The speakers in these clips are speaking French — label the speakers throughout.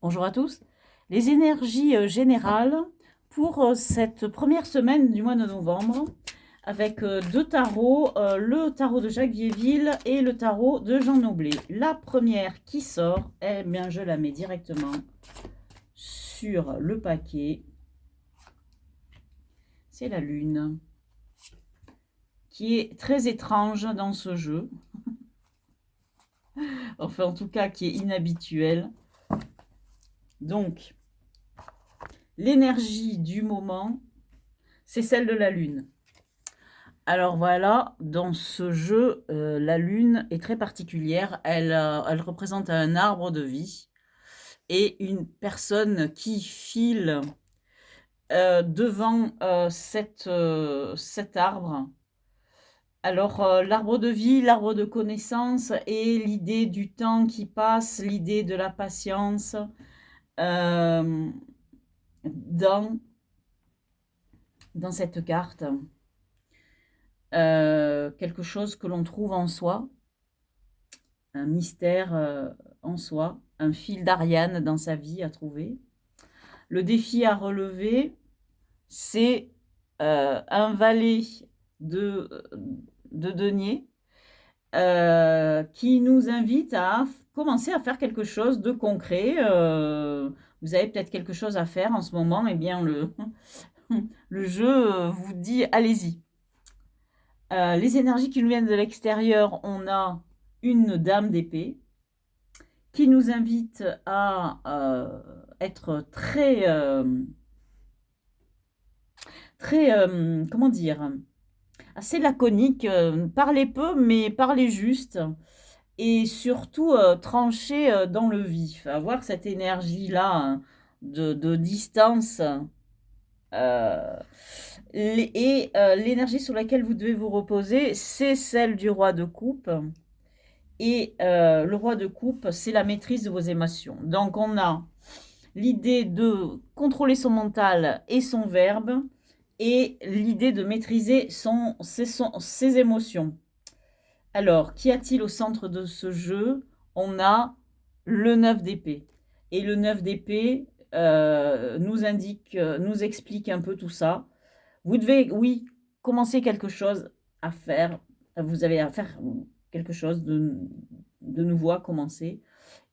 Speaker 1: Bonjour à tous. Les énergies générales pour cette première semaine du mois de novembre avec deux tarots, le tarot de Jacques Vieilleville et le tarot de Jean Noblet. La première qui sort, eh bien je la mets directement sur le paquet. C'est la lune qui est très étrange dans ce jeu. Enfin en tout cas qui est inhabituelle. Donc l'énergie du moment, c'est celle de la lune. Alors voilà, dans ce jeu, la lune est très particulière. Elle représente un arbre de vie et une personne qui file devant cet arbre. Alors, l'arbre de vie, l'arbre de connaissance et l'idée du temps qui passe, l'idée de la patience euh, dans, dans cette carte. Quelque chose que l'on trouve en soi, un mystère en soi, un fil d'Ariane dans sa vie à trouver. Le défi à relever, c'est un valet de denier qui nous invite à commencer à faire quelque chose de concret. Vous avez peut-être quelque chose à faire en ce moment, eh bien le jeu vous dit allez-y. Les énergies qui nous viennent de l'extérieur, on a une dame d'épée qui nous invite à être comment dire, assez laconique, parler peu mais parler juste et surtout trancher dans le vif, avoir cette énergie-là de distance l'énergie sur laquelle vous devez vous reposer, c'est celle du roi de coupe. Et le roi de coupe, c'est la maîtrise de vos émotions. Donc, on a l'idée de contrôler son mental et son verbe, et l'idée de maîtriser ses émotions. Alors, qu'y a-t-il au centre de ce jeu? On a le 9 d'épée. Et le 9 d'épée nous explique un peu tout ça. Vous devez, oui, commencer quelque chose à faire. Vous avez à faire quelque chose de nouveau à commencer.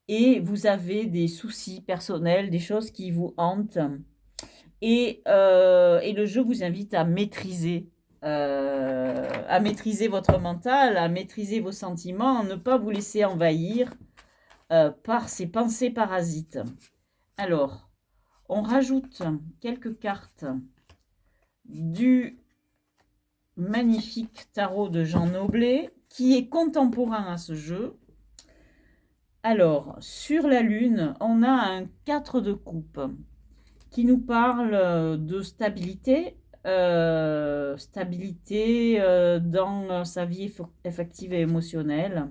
Speaker 1: Et vous avez des soucis personnels, des choses qui vous hantent. Et le jeu vous invite à maîtriser votre mental, à maîtriser vos sentiments, à ne pas vous laisser envahir par ces pensées parasites. Alors, on rajoute quelques cartes du magnifique tarot de Jean Noblet, qui est contemporain à ce jeu. Alors, sur la lune, on a un 4 de coupe qui nous parle de stabilité, dans sa vie affective et émotionnelle.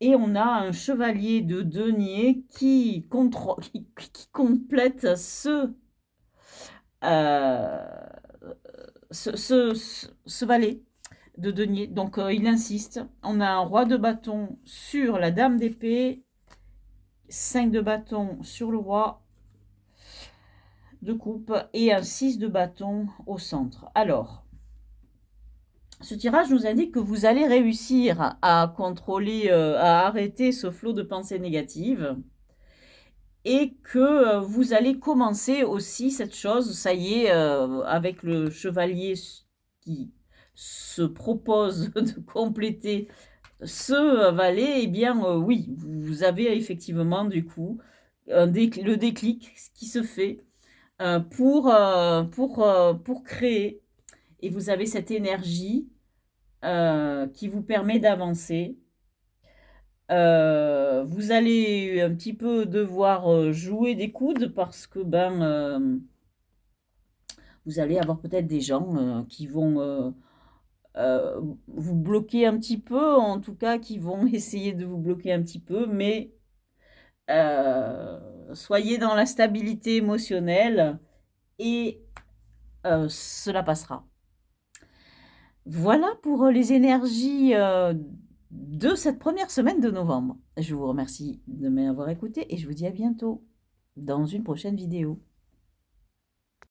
Speaker 1: Et on a un chevalier de denier qui complète ce valet de denier. Donc il insiste. On a un roi de bâton sur la dame d'épée, 5 de bâton sur le roi de coupe et un 6 de bâton au centre. Alors, ce tirage nous indique que vous allez réussir à contrôler, à arrêter ce flot de pensées négatives et que vous allez commencer aussi cette chose, ça y est, avec le chevalier qui se propose de compléter ce valet, eh bien oui, vous avez effectivement du coup le déclic qui se fait pour créer. Et vous avez cette énergie qui vous permet d'avancer. Vous allez un petit peu devoir jouer des coudes parce que vous allez avoir peut-être des gens qui vont vous bloquer un petit peu, en tout cas qui vont essayer de vous bloquer un petit peu, mais soyez dans la stabilité émotionnelle et cela passera. Voilà pour les énergies de cette première semaine de novembre. Je vous remercie de m'avoir écouté et je vous dis à bientôt dans une prochaine vidéo.